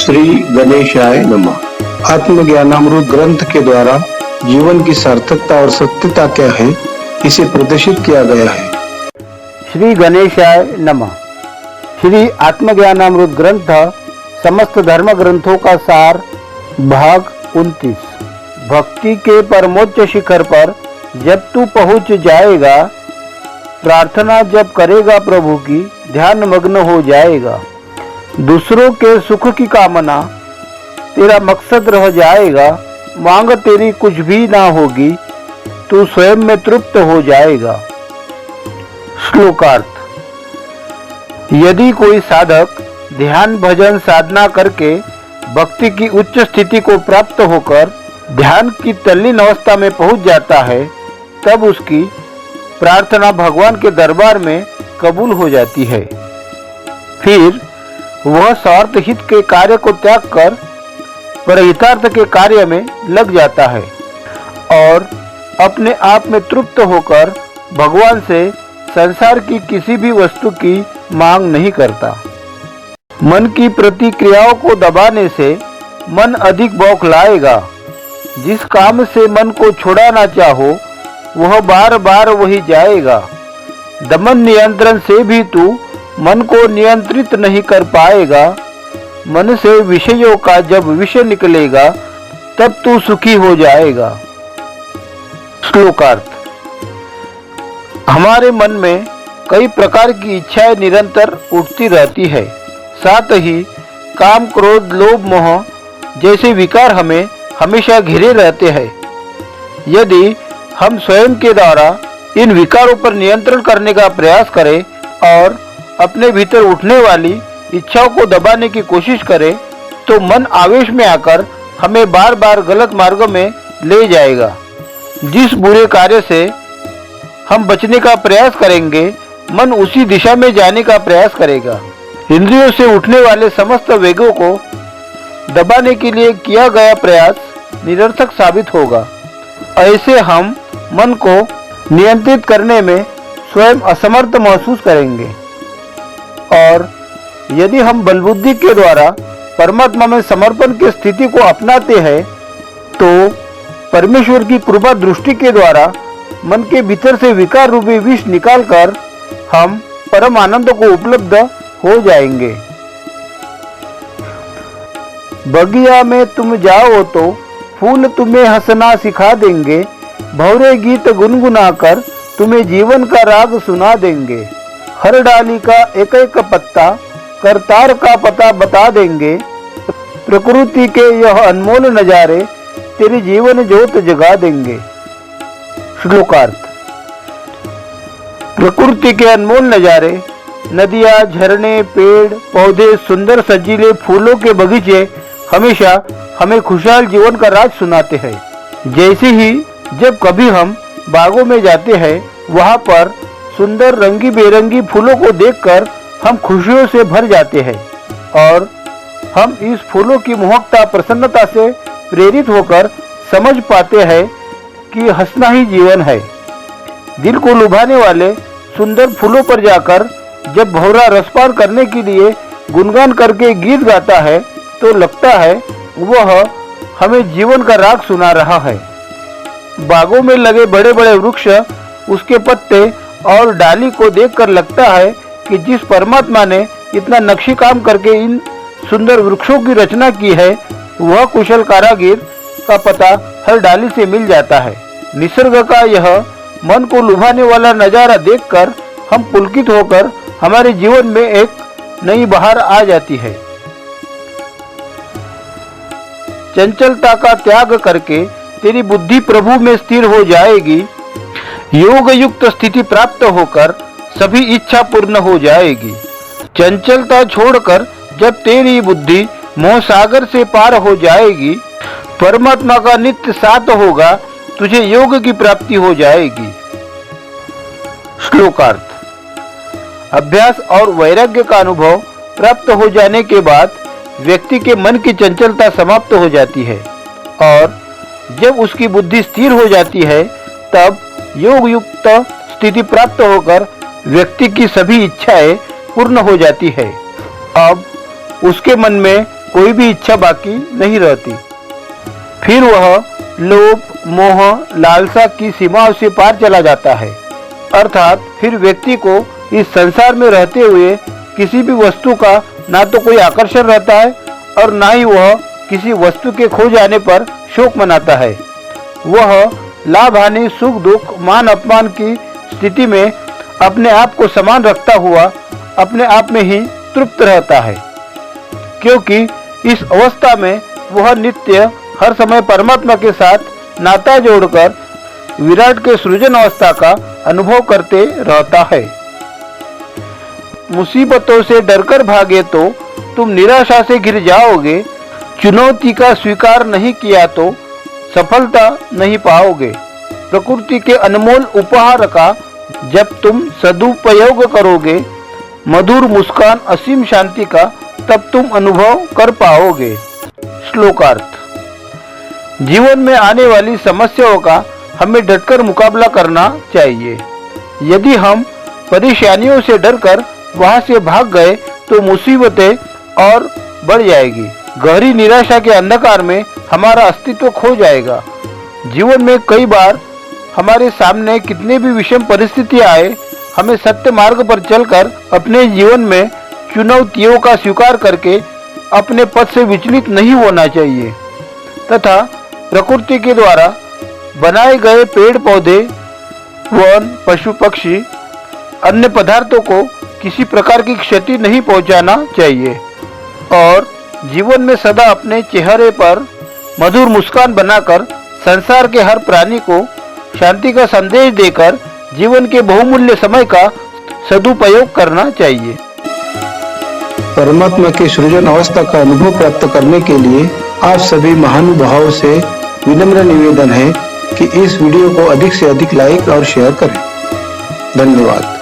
श्री गणेशाय नमः। आत्मज्ञानामृत ग्रंथ के द्वारा जीवन की सार्थकता और सत्यता क्या है, इसे प्रदर्शित किया गया है। श्री गणेशाय नमः। श्री आत्मज्ञानामृत ग्रंथ समस्त धर्म ग्रंथों का सार, भाग 29। भक्ति के परमोच्च शिखर पर जब तू पहुंच जाएगा, प्रार्थना जब करेगा प्रभु की, ध्यान मग्न हो जाएगा। दूसरों के सुख की कामना तेरा मकसद रह जाएगा। मांग तेरी कुछ भी ना होगी, तू स्वयं में तृप्त हो जाएगा। श्लोकार्थ। यदि कोई साधक ध्यान भजन साधना करके भक्ति की उच्च स्थिति को प्राप्त होकर ध्यान की तल्लीन अवस्था में पहुंच जाता है, तब उसकी प्रार्थना भगवान के दरबार में कबूल हो जाती है। फिर वह स्वार्थ हित के कार्य को त्याग कर परहितार्थ के कार्य में लग जाता है और अपने आप में तृप्त होकर भगवान से संसार की किसी भी वस्तु की मांग नहीं करता। मन की प्रतिक्रियाओं को दबाने से मन अधिक बौखलाएगा। जिस काम से मन को छुड़ाना चाहो, वह बार बार वही जाएगा। दमन नियंत्रण से भी तू मन को नियंत्रित नहीं कर पाएगा। मन से विषयों का जब विषय निकलेगा, तब तू सुखी हो जाएगा। श्लोकार्थ। हमारे मन में कई प्रकार की इच्छाएं निरंतर उठती रहती है। साथ ही काम, क्रोध, लोभ, मोह जैसे विकार हमें हमेशा घिरे रहते हैं। यदि हम स्वयं के द्वारा इन विकारों पर नियंत्रण करने का प्रयास करें और अपने भीतर उठने वाली इच्छाओं को दबाने की कोशिश करें, तो मन आवेश में आकर हमें बार बार गलत मार्ग में ले जाएगा। जिस बुरे कार्य से हम बचने का प्रयास करेंगे, मन उसी दिशा में जाने का प्रयास करेगा। इंद्रियों से उठने वाले समस्त वेगों को दबाने के लिए किया गया प्रयास निरर्थक साबित होगा। ऐसे हम मन को नियंत्रित करने में स्वयं असमर्थ महसूस करेंगे और यदि हम बलबुद्धि के द्वारा परमात्मा में समर्पण की स्थिति को अपनाते हैं, तो परमेश्वर की कृपा दृष्टि के द्वारा मन के भीतर से विकार रूपी विष निकालकर हम परम आनंद को उपलब्ध हो जाएंगे। बगिया में तुम जाओ तो फूल तुम्हें हंसना सिखा देंगे। भौरे गीत गुनगुनाकर तुम्हें जीवन का राग सुना देंगे। हर डाली का एक एक पत्ता करतार का पता बता देंगे। प्रकृति के यह अनमोल नजारे तेरी जीवन ज्योत जगा देंगे। श्लोकार्थ। प्रकृति के अनमोल नजारे, नदियाँ, झरने, पेड़ पौधे, सुंदर सजीले फूलों के बगीचे हमेशा हमें खुशहाल जीवन का राज सुनाते हैं। जैसे ही जब कभी हम बागों में जाते हैं, वहाँ पर सुंदर रंगी बेरंगी फूलों को देखकर हम खुशियों से भर जाते हैं और हम इस फूलों की मोहकता, प्रसन्नता से प्रेरित होकर समझ पाते हैं कि हंसना ही जीवन है। दिल को लुभाने वाले सुंदर फूलों पर जाकर जब भौरा रसपान करने के लिए गुनगान करके गीत गाता है, तो लगता है वह हमें जीवन का राग सुना रहा है। बागों में लगे बड़े बड़े वृक्ष, उसके पत्ते और डाली को देखकर लगता है कि जिस परमात्मा ने इतना नक्शी काम करके इन सुंदर वृक्षों की रचना की है, वह कुशल कारागिर का पता हर डाली से मिल जाता है। निसर्ग का यह मन को लुभाने वाला नजारा देखकर हम पुलकित होकर हमारे जीवन में एक नई बहार आ जाती है। चंचलता का त्याग करके तेरी बुद्धि प्रभु में स्थिर हो जाएगी। योग युक्त स्थिति प्राप्त होकर सभी इच्छा पूर्ण हो जाएगी। चंचलता छोड़कर जब तेरी बुद्धि मोह सागर से पार हो जाएगी, परमात्मा का नित्य साथ होगा, तुझे योग की प्राप्ति हो जाएगी। श्लोकार्थ। अभ्यास और वैराग्य का अनुभव प्राप्त हो जाने के बाद व्यक्ति के मन की चंचलता समाप्त हो जाती है और जब उसकी बुद्धि स्थिर हो जाती है, तब योग युक्त स्थिति प्राप्त होकर व्यक्ति की सभी इच्छाएं पूर्ण हो जाती है। अब उसके मन में कोई भी इच्छा बाकी नहीं रहती। फिर वह लोभ, मोह, लालसा की सीमाओं से पार चला जाता है। अर्थात फिर व्यक्ति को इस संसार में रहते हुए किसी भी वस्तु का ना तो कोई आकर्षण रहता है और ना ही वह किसी वस्तु के खो जाने पर शोक मनाता है। वह लाभ हानि, सुख दुख, मान अपमान की स्थिति में अपने आप को समान रखता हुआ अपने आप में ही तृप्त रहता है, क्योंकि इस अवस्था में वह नित्य हर समय परमात्मा के साथ नाता जोड़कर विराट के सृजन अवस्था का अनुभव करते रहता है। मुसीबतों से डरकर भागे तो तुम निराशा से घिर जाओगे। चुनौती का स्वीकार नहीं किया तो सफलता नहीं पाओगे। प्रकृति के अनमोल उपहार का जब तुम सदुपयोग करोगे, मधुर मुस्कान, असीम शांति का तब तुम अनुभव कर पाओगे। श्लोकार्थ। जीवन में आने वाली समस्याओं का हमें डटकर मुकाबला करना चाहिए। यदि हम परेशानियों से डरकर वहां से भाग गए तो मुसीबतें और बढ़ जाएगी। गहरी निराशा के अंधकार में हमारा अस्तित्व खो जाएगा। जीवन में कई बार हमारे सामने कितने भी विषम परिस्थितियां आए, हमें सत्य मार्ग पर चलकर अपने जीवन में चुनौतियों का स्वीकार करके अपने पथ से विचलित नहीं होना चाहिए तथा प्रकृति के द्वारा बनाए गए पेड़ पौधे, वन, पशु पक्षी, अन्य पदार्थों को किसी प्रकार की क्षति नहीं पहुंचाना चाहिए और जीवन में सदा अपने चेहरे पर मधुर मुस्कान बनाकर संसार के हर प्राणी को शांति का संदेश देकर जीवन के बहुमूल्य समय का सदुपयोग करना चाहिए। परमात्मा की सृजन अवस्था का अनुभव प्राप्त करने के लिए आप सभी महानुभावों से विनम्र निवेदन है कि इस वीडियो को अधिक से अधिक लाइक और शेयर करें। धन्यवाद।